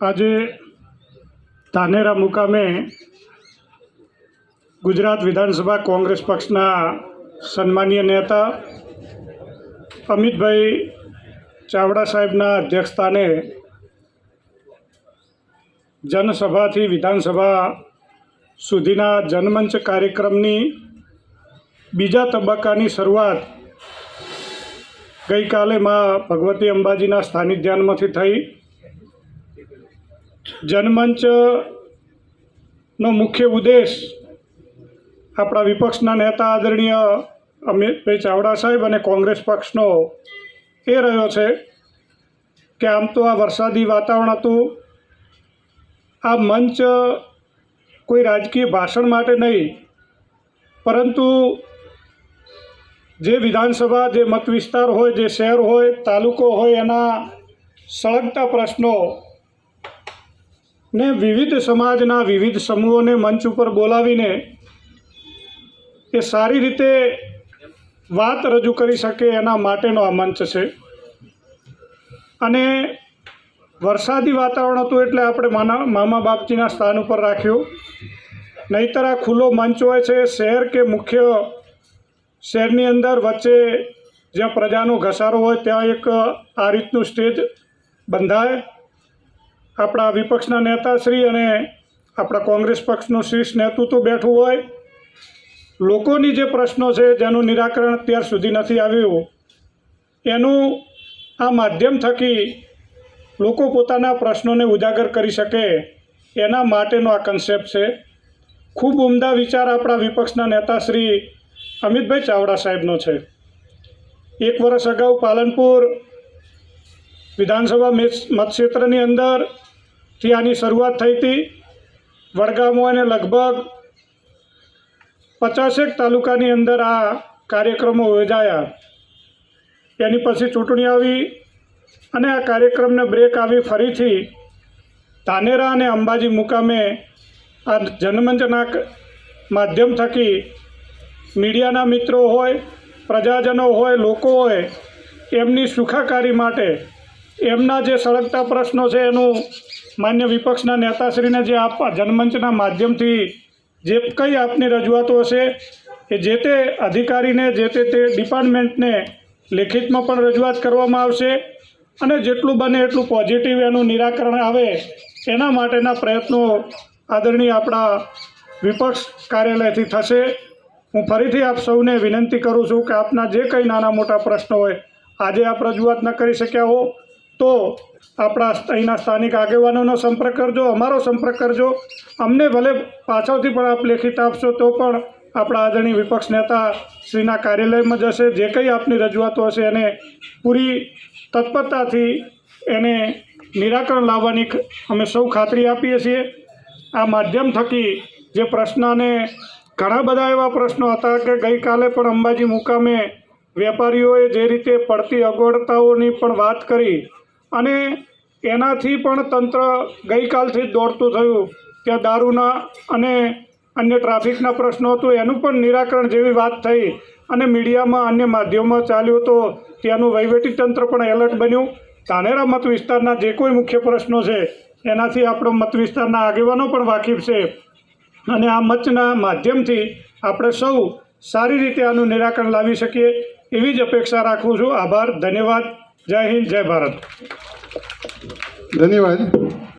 આજે ધાનેરા મુકામે ગુજરાત વિધાનસભા કોંગ્રેસ પક્ષના સન્માનીય નેતા અમિતભાઈ ચાવડા સાહેબના અધ્યક્ષસ્થાને જનસભાથી વિધાનસભા સુધીના જનમંચ કાર્યક્રમની બીજા તબક્કાની શરૂઆત ગઈકાલે માં ભગવતી અંબાજીના સ્થાનિક ધ્યાનમાંથી થઈ। જનમંચનો મુખ્ય ઉદ્દેશ આપણા વિપક્ષના નેતા આદરણીય અમિતભાઈ ચાવડા સાહેબ અને કોંગ્રેસ પક્ષનો એ રહ્યો છે કે આમ તો આ વરસાદી વાતાવરણ હતું, આ મંચ કોઈ રાજકીય ભાષણ માટે નહીં, પરંતુ જે વિધાનસભા, જે મત વિસ્તાર હોય, જે શહેર હોય, તાલુકો હોય, એના સળગતા પ્રશ્નો ને વિવિધ સમાજના વિવિધ સમૂહોને મંચ ઉપર બોલાવીને એ સારી રીતે વાત રજૂ કરી શકે એના માટેનો આ મંચ છે। અને વરસાદી વાતાવરણ હતું એટલે આપણે મામા બાપજીના સ્થાન ઉપર રાખ્યું, નહીંતર આ ખુલ્લો મંચ હોય છે શહેર કે મુખ્ય શહેરની અંદર વચ્ચે જ્યાં પ્રજાનો ઘસારો હોય ત્યાં એક આ રીતનું સ્ટેજ બંધાય, આપણા વિપક્ષના નેતાશ્રી અને આપણા કોંગ્રેસ પક્ષનું શીર્ષ નેતૃત્વ બેઠું હોય, લોકોની જે પ્રશ્નો છે જેનું નિરાકરણ અત્યાર સુધી નથી આવ્યું એનું આ માધ્યમ થકી લોકો પોતાના પ્રશ્નોને ઉજાગર કરી શકે એના માટેનો આ કન્સેપ્ટ છે। ખૂબ ઉમદા વિચાર આપણા વિપક્ષના નેતા શ્રી અમિતભાઈ ચાવડા સાહેબનો છે। એક વર્ષ અગાઉ પાલનપુર વિધાનસભા મતક્ષેત્રની અંદરથી આની શરૂઆત થઈ હતી। વડગામમાં અને લગભગ 50 તાલુકાની અંદર આ કાર્યક્રમો યોજાયા। એની પછી ચૂંટણી આવી અને આ કાર્યક્રમને બ્રેક આવી ફરીથી ધાનેરા અને અંબાજી મુકામે આ જનમંચના માધ્યમ થકી મીડિયાના મિત્રો હોય, પ્રજાજનો હોય, લોકો હોય, એમની સુખાકારી માટે એમના જે સળગતા પ્રશ્નો છે એનું માન્ય વિપક્ષના નેતાશ્રીને જે આપવા જનમંચના માધ્યમથી જે કંઈ આપની રજૂઆતો હશે એ જે તે અધિકારીને, જે તે ડિપાર્ટમેન્ટને લેખિતમાં પણ રજૂઆત કરવામાં આવશે અને જેટલું બને એટલું પોઝિટિવ એનું નિરાકરણ આવે એના માટેના પ્રયત્નો આદરણીય આપણા વિપક્ષ કાર્યાલયથી થશે। હું ફરીથી આપ સૌને વિનંતી કરું છું કે આપના જે કંઈ નાના મોટા પ્રશ્નો હોય, આજે આપ રજૂઆત ન કરી શક્યા હો તો આપણા અહીંના સ્થાનિક આગેવાનોનો સંપર્ક કરજો, અમારો સંપર્ક કરજો। અમને ભલે પાછળથી પણ આપ લેખિત આપશો તો પણ આપણા આદરણીય વિપક્ષ નેતા શ્રીના કાર્યાલયમાં જશે, જે કંઈ આપની રજૂઆતો હશે એને પૂરી તત્પરતાથી એને નિરાકરણ લાવવાની અમે સૌ ખાતરી આપીએ છીએ। આ માધ્યમ થકી જે પ્રશ્નને ઘણા બધા એવા પ્રશ્નો હતા કે ગઈકાલે પણ અંબાજી મુકામે વેપારીઓએ જે રીતે પડતી અગવડતાઓની પણ વાત કરી અને એનાથી પણ તંત્ર ગઈકાલથી જ દોડતું થયું, ત્યાં દારૂના અને અન્ય ટ્રાફિકના પ્રશ્નો હતું એનું પણ નિરાકરણ જેવી વાત થઈ અને મીડિયામાં અન્ય માધ્યમોમાં ચાલ્યું તો ત્યાંનું વહીવટીતંત્ર પણ એલર્ટ બન્યું। ધાનેરા મત વિસ્તારના જે કોઈ મુખ્ય પ્રશ્નો છે એનાથી આપણો મત વિસ્તારના આગેવાનો પણ વાકેફ છે અને આ મંચના માધ્યમથી આપણે સૌ સારી રીતે આનું નિરાકરણ લાવી શકીએ એવી જ અપેક્ષા રાખું છું। આભાર, ધન્યવાદ, જય હિન્દ, જય ભારત। ધન્યવાદ।